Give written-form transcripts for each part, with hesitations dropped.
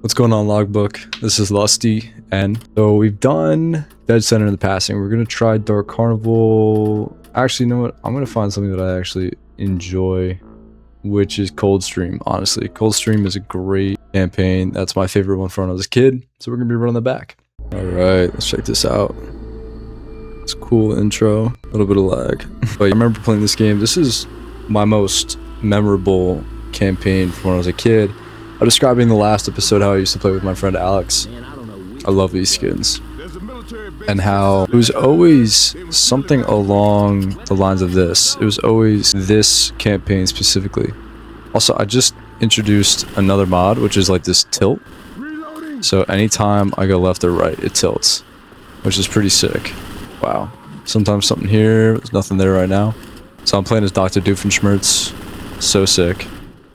What's going on, Logbook? This is Lusty, and so we've done Dead Center in the passing. We're gonna try Dark Carnival. Actually, you know what? I'm gonna find something that I actually enjoy, which is Coldstream. Honestly, Coldstream is a great campaign. That's my favorite one from when I was a kid. So we're gonna be running that back. All right, let's check this out. It's a cool intro. A little bit of lag, but I remember playing this game. This is my most memorable campaign from when I was a kid. I was describing in the last episode how I used to play with my friend Alex. I love these skins. And how it was always something along the lines of this. It was always this campaign specifically. Also, I just introduced another mod, which is like this tilt. So anytime I go left or right, it tilts, which is pretty sick. Wow. Sometimes something here, there's nothing there right now. So I'm playing as Dr. Doofenshmirtz. So sick.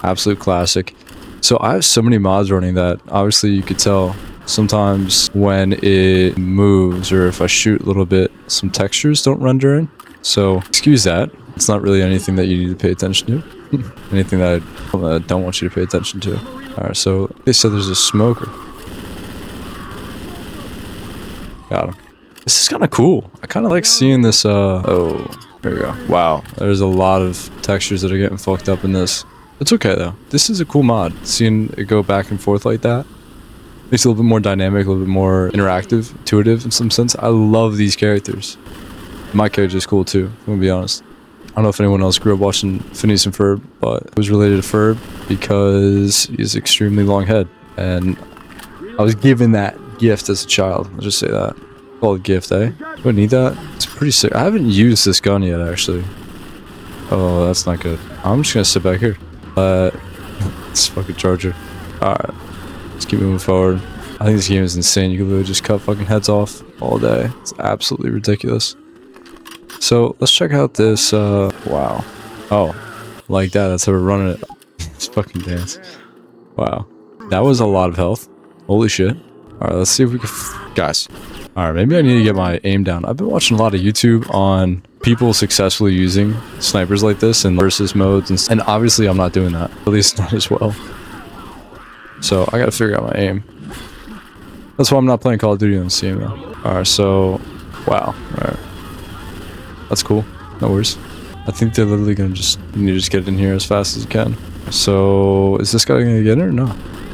Absolute classic. So I have so many mods running that obviously you could tell sometimes when it moves or if I shoot a little bit, some textures don't render in. So excuse that. It's not really anything that you need to pay attention to. Anything that I don't want you to pay attention to. Alright, so they said there's a smoker. Got him. This is kind of cool. I kind of like seeing this, oh, there we go. Wow, there's a lot of textures that are getting fucked up in this. It's okay though. This is a cool mod. Seeing it go back and forth like that makes it a little bit more dynamic, a little bit more interactive, intuitive in some sense. I love these characters. My character is cool too, I'm gonna be honest. I don't know if anyone else grew up watching Phineas and Ferb, but it was related to Ferb because he has extremely long head. And I was given that gift as a child. I'll just say that. Called a gift, eh? Do I need that? It's pretty sick. I haven't used this gun yet, actually. Oh, that's not good. I'm just gonna sit back here. This fucking charger. Alright, let's keep moving forward. I think this game is insane. You can literally just cut fucking heads off all day. It's absolutely ridiculous. So let's check out this. Wow. Oh, like that. That's how we're running it. This fucking dance. Wow, that was a lot of health. Holy shit. Alright, let's see if we can. Guys. Alright, maybe I need to get my aim down. I've been watching a lot of YouTube on people successfully using snipers like this in versus modes, and obviously I'm not doing that. At least not as well. So I gotta figure out my aim. That's why I'm not playing Call of Duty on Steam though. Alright, so wow. Alright. That's cool. No worries. I think they're literally gonna you need to just get in here as fast as you can. So is this guy gonna get in or no?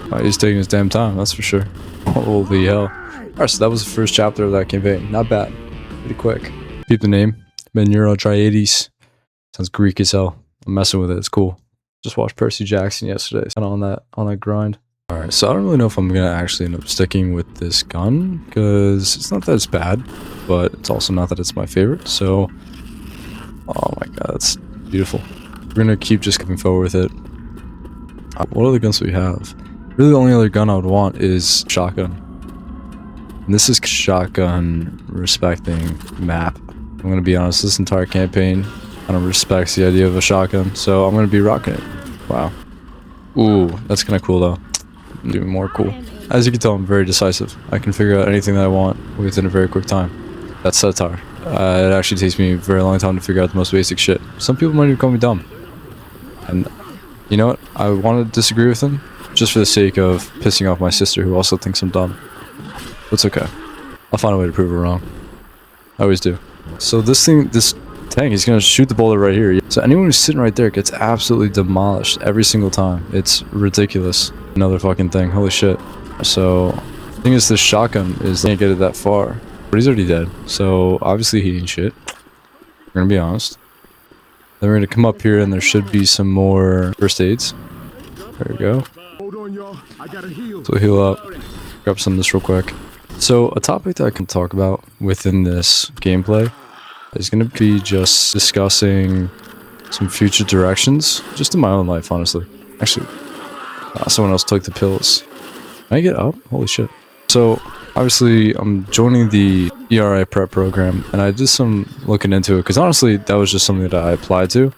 Alright, he's taking his damn time, that's for sure. Holy hell. Alright, so that was the first chapter of that campaign. Not bad. Pretty quick. Keep the name. Menuro Triades. Sounds Greek as hell. I'm messing with it. It's cool. Just watched Percy Jackson yesterday. Kind of on that grind. Alright, so I don't really know if I'm gonna actually end up sticking with this gun, because it's not that it's bad, but it's also not that it's my favorite. So, oh my god, that's beautiful. We're gonna keep just coming forward with it. What other guns do we have? Really, the only other gun I would want is shotgun. And this is shotgun respecting map. I'm gonna be honest, this entire campaign kind of respects the idea of a shotgun, so I'm gonna be rocking it. Wow. Ooh, that's kind of cool though. Even more cool. As you can tell, I'm very decisive. I can figure out anything that I want within a very quick time. That's satire. It actually takes me a very long time to figure out the most basic shit. Some people might even call me dumb. And you know what? I want to disagree with them just for the sake of pissing off my sister, who also thinks I'm dumb. It's okay. I'll find a way to prove her wrong. I always do. So this tank is gonna shoot the bullet right here. So anyone who's sitting right there gets absolutely demolished every single time. It's ridiculous. Another fucking thing. Holy shit. So the thing is, this shotgun can't get it that far. But he's already dead. So obviously he ain't shit. We're gonna be honest. Then we're gonna come up here and there should be some more first aids. There we go. So heal up. Grab some of this real quick. So a topic that I can talk about within this gameplay is going to be just discussing some future directions, just in my own life, honestly. Actually, someone else took the pills. Can I get up? Holy shit. So obviously I'm joining the ERA Prep Program, and I did some looking into it, because honestly that was just something that I applied to.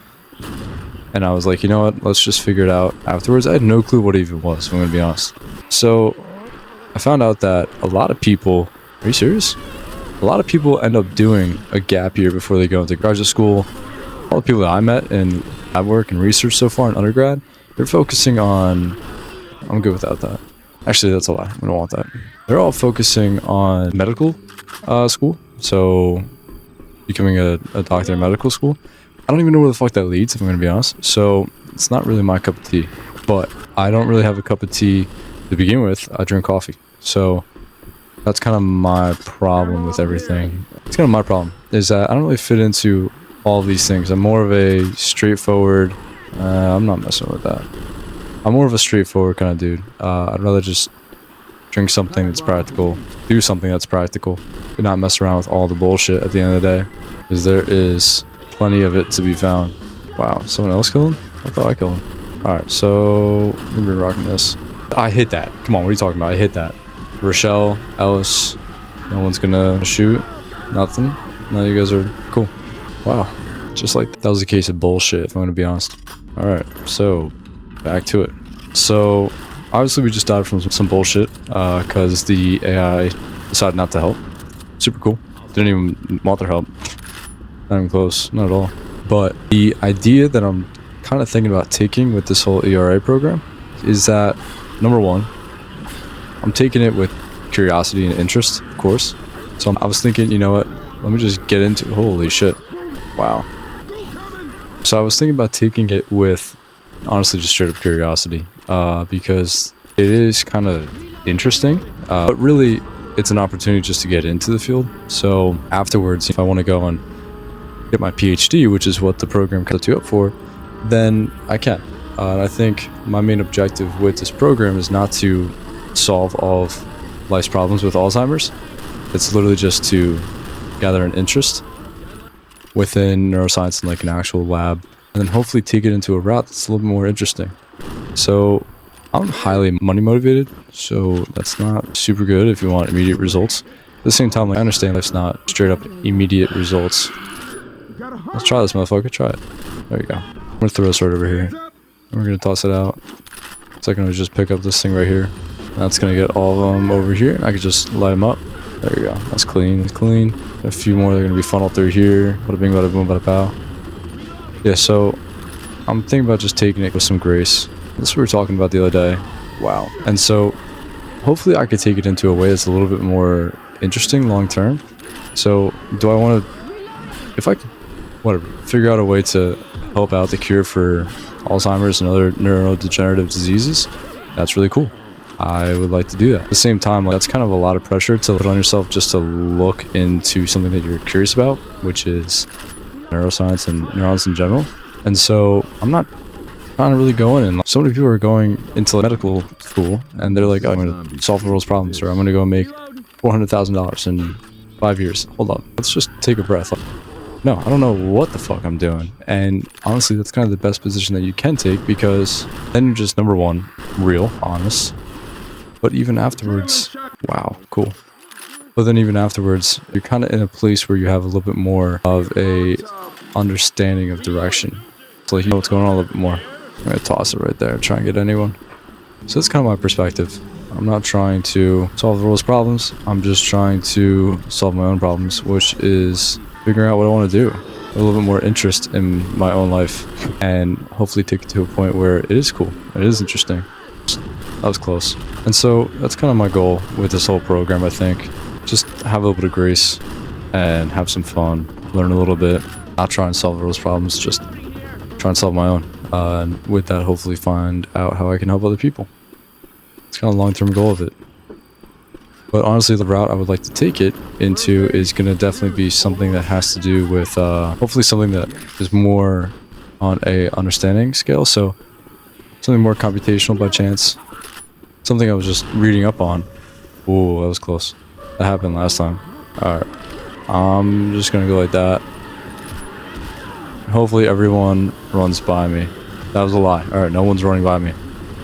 And I was like, you know what, let's just figure it out afterwards. I had no clue what it even was, if I'm going to be honest. So I found out that a lot of people, are you serious? A lot of people end up doing a gap year before they go into graduate school. All the people that I met in lab work and research so far in undergrad, they're focusing on, I'm good without that. Actually, that's a lie. I don't want that. They're all focusing on medical school. So becoming a doctor in medical school. I don't even know where the fuck that leads, if I'm going to be honest. So it's not really my cup of tea. But I don't really have a cup of tea to begin with. I drink coffee. So that's kind of my problem with everything. It's kind of my problem is that I don't really fit into all of these things. I'm more of a straightforward. I'm not messing with that. I'm more of a straightforward kind of dude. I'd rather just drink something that's practical, do something that's practical, and not mess around with all the bullshit at the end of the day. Because there is plenty of it to be found. Wow, someone else killed him? I thought I killed him. Alright, so we've been rocking this. I hit that. Come on, what are you talking about? I hit that. Rochelle, Ellis, no one's gonna shoot. Nothing. No, you guys are cool. Wow. Just like that was a case of bullshit, if I'm gonna be honest. Alright, so back to it. So obviously we just died from some bullshit because the AI decided not to help. Super cool. Didn't even want their help. Not even close. Not at all. But the idea that I'm kind of thinking about taking with this whole ERA program is that, number one, I'm taking it with curiosity and interest, of course. So I was thinking, you know what? Let me just get into it. Holy shit. Wow. So I was thinking about taking it with, honestly, just straight up curiosity. Because it is kind of interesting. But really, it's an opportunity just to get into the field. So afterwards, if I want to go and get my PhD, which is what the program sets you up for, then I can. And I think my main objective with this program is not to solve all of life's problems with Alzheimer's. It's literally just to gather an interest within neuroscience in like an actual lab, and then hopefully take it into a route that's a little bit more interesting. So I'm highly money motivated, so that's not super good if you want immediate results. At the same time, like, I understand life's not straight up immediate results. Let's try this, motherfucker. Try it. There you go. I'm gonna throw this right over here. We're gonna toss it out. So I can just pick up this thing right here. That's gonna get all of them over here. I could just light them up. There you go. That's clean. It's clean. A few more. They're gonna be funneled through here. Bada bing, bada boom, bada pow. Yeah. So I'm thinking about just taking it with some grace. That's what we were talking about the other day. Wow. And so hopefully I could take it into a way that's a little bit more interesting long term. So do I want to, if I could, whatever, figure out a way to help out the cure for Alzheimer's and other neurodegenerative diseases, that's really cool. I would like to do that. At the same time, like, that's kind of a lot of pressure to put on yourself just to look into something that you're curious about, which is neuroscience and neurons in general. And so I'm not kind of really going in. So many people are going into medical school and they're like, oh, I'm going to solve the world's problems, or I'm going to go make $400,000 in 5 years. Hold on. Let's just take a breath. No, I don't know what the fuck I'm doing. And honestly, that's kind of the best position that you can take, because then you're just, number one, real, honest. But even afterwards, wow, cool. But then even afterwards, you're kind of in a place where you have a little bit more of a understanding of direction. So like, you know what's going on a little bit more. I'm going to toss it right there, try and get anyone. So that's kind of my perspective. I'm not trying to solve the world's problems. I'm just trying to solve my own problems, which is figuring out what I want to do. A little bit more interest in my own life, and hopefully take it to a point where it is cool. It is interesting. That was close. And so that's kind of my goal with this whole program, I think. Just have a little bit of grace and have some fun, learn a little bit, not try and solve those problems, just try and solve my own. And with that, hopefully find out how I can help other people. It's kind of a long-term goal of it. But honestly, the route I would like to take it into is going to definitely be something that has to do with, hopefully something that is more on a understanding scale. So something more computational by chance. Something I was just reading up on. Ooh, that was close. That happened last time. Alright. I'm just going to go like that. Hopefully everyone runs by me. That was a lie. Alright, no one's running by me.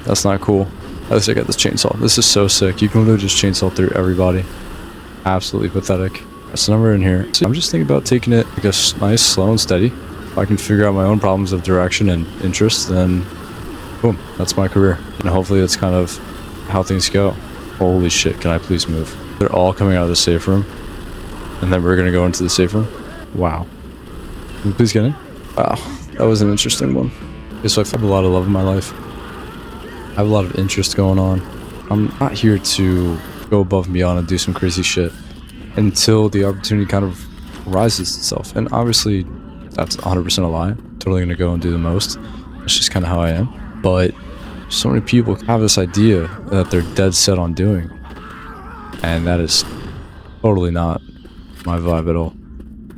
That's not cool. At least I got this chainsaw. This is so sick. You can literally just chainsaw through everybody. Absolutely pathetic. So now we're in here. So I'm just thinking about taking it like a nice, slow and steady. If I can figure out my own problems of direction and interest, then boom, that's my career. And hopefully that's kind of how things go. Holy shit, can I please move? They're all coming out of the safe room. And then we're going to go into the safe room. Wow. Can you please get in? Wow, that was an interesting one. Okay, so I have a lot of love in my life. I have a lot of interest going on. I'm not here to go above and beyond and do some crazy shit until the opportunity kind of rises itself. And obviously, that's 100% a lie. I'm totally gonna go and do the most. That's just kind of how I am. But so many people have this idea that they're dead set on doing, and that is totally not my vibe at all.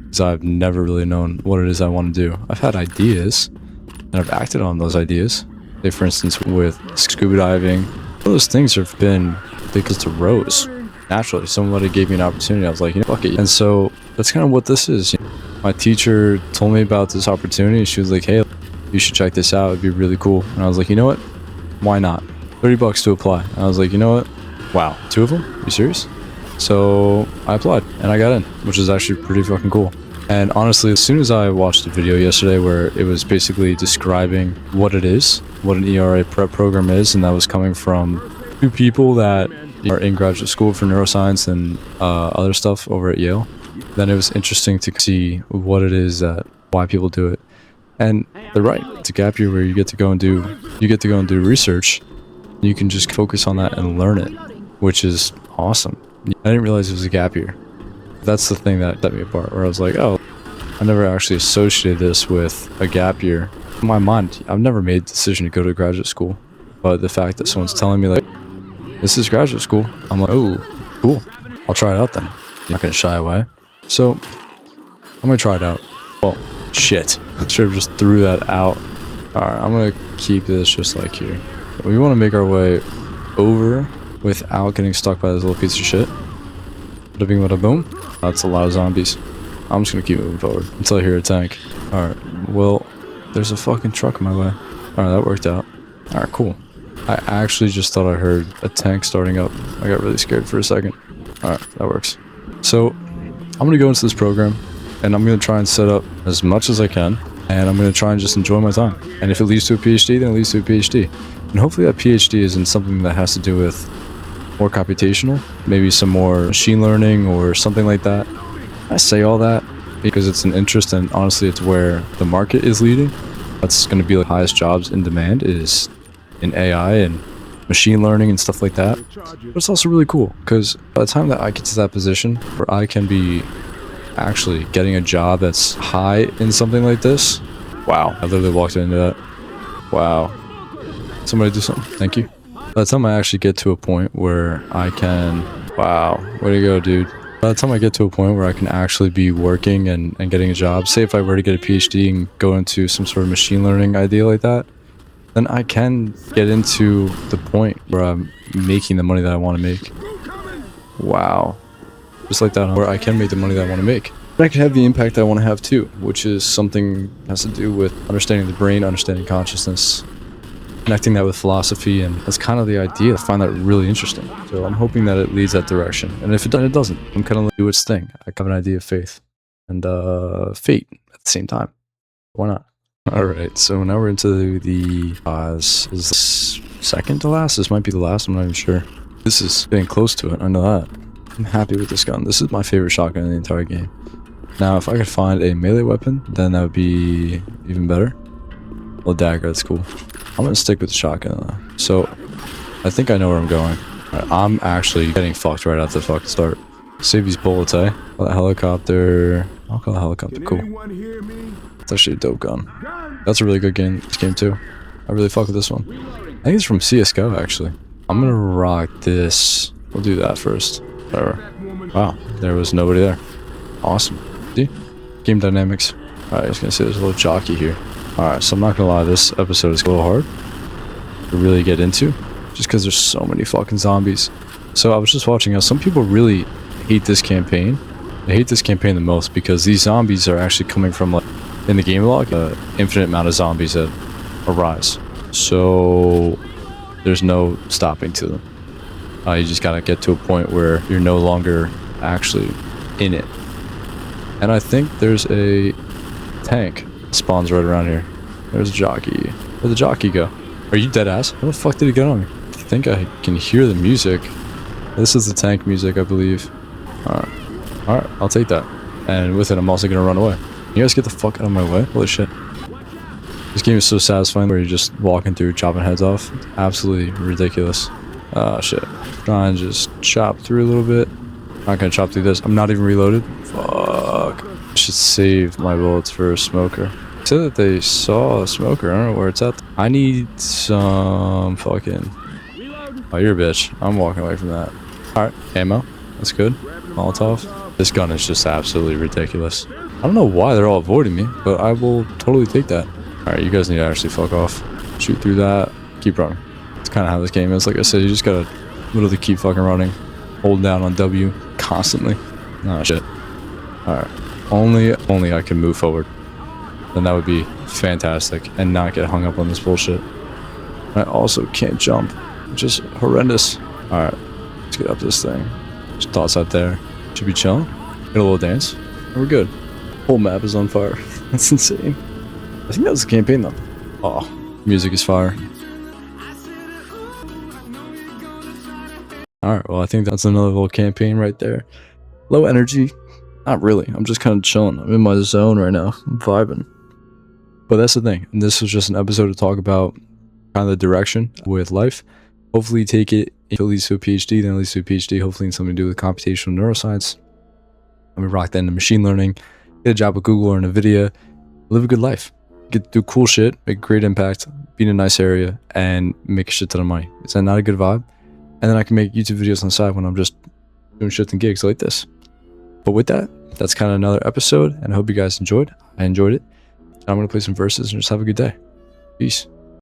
Because I've never really known what it is I want to do. I've had ideas, and I've acted on those ideas. Say, for instance, with scuba diving, all those things have been because to rose naturally. Somebody gave me an opportunity. I was like, you know, fuck it. And so that's kind of what this is. My teacher told me about this opportunity. She was like, hey, you should check this out. It'd be really cool. And I was like, you know what? Why not? $30 to apply. And I was like, you know what? Wow, 2 of them? Are you serious? So I applied and I got in, which is actually pretty fucking cool. And honestly, as soon as I watched a video yesterday where it was basically describing what it is, what an ERA Prep Program is, and that was coming from 2 people that are in graduate school for neuroscience and other stuff over at Yale, then it was interesting to see what it is why people do it. And they're right. It's a gap year where you get to go and do research. You can just focus on that and learn it, which is awesome. I didn't realize it was a gap year. That's the thing that set me apart, where I was like, oh, I never actually associated this with a gap year. In my mind, I've never made the decision to go to graduate school, but the fact that someone's telling me like, this is graduate school, I'm like, oh, cool. I'll try it out then. I'm not gonna shy away. So I'm gonna try it out. Well, shit. I should have just threw that out. Alright, I'm gonna keep this just like here. We want to make our way over without getting stuck by this little piece of shit. Bada bing, bada boom. That's a lot of zombies. I'm just gonna keep moving forward until I hear a tank. Alright, well, there's a fucking truck in my way. Alright, that worked out. Alright, cool. I actually just thought I heard a tank starting up. I got really scared for a second. Alright, that works. So, I'm gonna go into this program, and I'm gonna try and set up as much as I can, and I'm gonna try and just enjoy my time. And if it leads to a PhD, then it leads to a PhD. And hopefully that PhD is in something that has to do with more computational, maybe some more machine learning or something like that. I say all that because it's an interest, and honestly it's where the market is leading. That's going to be the highest jobs in demand is in AI and machine learning and stuff like that. But it's also really cool because by the time that I get to that position where I can be actually getting a job that's high in something like this, wow, I literally walked into that. Wow. Somebody do something. Thank you. By the time I actually get to a point where I can... Wow. Way to go, dude. By the time I get to a point where I can actually be working and getting a job, say if I were to get a PhD and go into some sort of machine learning idea like that, then I can get into the point where I'm making the money that I want to make. Wow. Just like that, where I can make the money that I want to make. But I can have the impact I want to have too, which is something that has to do with understanding the brain, understanding consciousness, connecting that with philosophy, and that's kind of the idea. I find that really interesting. So I'm hoping that it leads that direction. And if it doesn't, it doesn't. I'm kind of like do its thing. I have an idea of faith and fate at the same time. Why not? All right, so now we're into the is this second to last? This might be the last. I'm not even sure. This is getting close to it. I know that. I'm happy with this gun. This is my favorite shotgun in the entire game. Now, if I could find a melee weapon, then that would be even better. Well, dagger, that's cool. I'm gonna stick with the shotgun though. So, I think I know where I'm going. Right, I'm actually getting fucked right at the fucking start. Save these bullets, eh? Call that helicopter. I'll call the helicopter cool. It's actually a dope gun. That's a really good game. This game too. I really fuck with this one. I think it's from CS:GO actually. I'm gonna rock this. We'll do that first. Whatever. Wow, there was nobody there. Awesome. See? Game dynamics. Alright, I was gonna say there's a little jockey here. Alright, so I'm not gonna lie, this episode is a little hard to really get into, just because there's so many fucking zombies. So I was just watching how some people really hate this campaign. They hate this campaign the most because these zombies are actually coming from, like, in the game log, infinite amount of zombies that arise. So there's no stopping to them. You just gotta get to a point where you're no longer actually in it. And I think there's a tank that spawns right around here. There's a jockey. Where'd the jockey go? Are you dead ass? Where the fuck did he get on me? I think I can hear the music. This is the tank music, I believe. Alright, I'll take that. And with it, I'm also gonna run away. You guys get the fuck out of my way? Holy shit. This game is so satisfying where you're just walking through, chopping heads off. Absolutely ridiculous. Oh shit. Try and just chop through a little bit. Not gonna chop through this. I'm not even reloaded. Fuck. I should save my bullets for a smoker. It said that they saw a smoker. I don't know where it's at. I need some fucking... Oh, you're a bitch. I'm walking away from that. Alright, ammo. That's good. Molotov. This gun is just absolutely ridiculous. I don't know why they're all avoiding me, but I will totally take that. Alright, you guys need to actually fuck off. Shoot through that. Keep running. It's kind of how this game is. Like I said, you just gotta literally keep fucking running. Hold down on W constantly. Oh shit. Alright. Only I can move forward. Then that would be fantastic and not get hung up on this bullshit. I also can't jump, which is horrendous. Alright, let's get up this thing. Just toss out there. Should be chilling. Get a little dance. And we're good. Whole map is on fire. That's insane. I think that was the campaign though. Oh, music is fire. Alright, well I think that's another little campaign right there. Low energy. Not really. I'm just kind of chilling. I'm in my zone right now. I'm vibing. But that's the thing. And this was just an episode to talk about kind of the direction with life. Hopefully take it, if it leads to a PhD, then it leads to a PhD, hopefully in something to do with computational neuroscience. I'm gonna rock that into machine learning, get a job with Google or NVIDIA, live a good life. Get to do cool shit, make a great impact, be in a nice area, and make a shit ton of money. Is that not a good vibe? And then I can make YouTube videos on the side when I'm just doing shit and gigs like this. But with that, that's kind of another episode, and I hope you guys enjoyed. I enjoyed it. I'm gonna play some verses and just have a good day. Peace.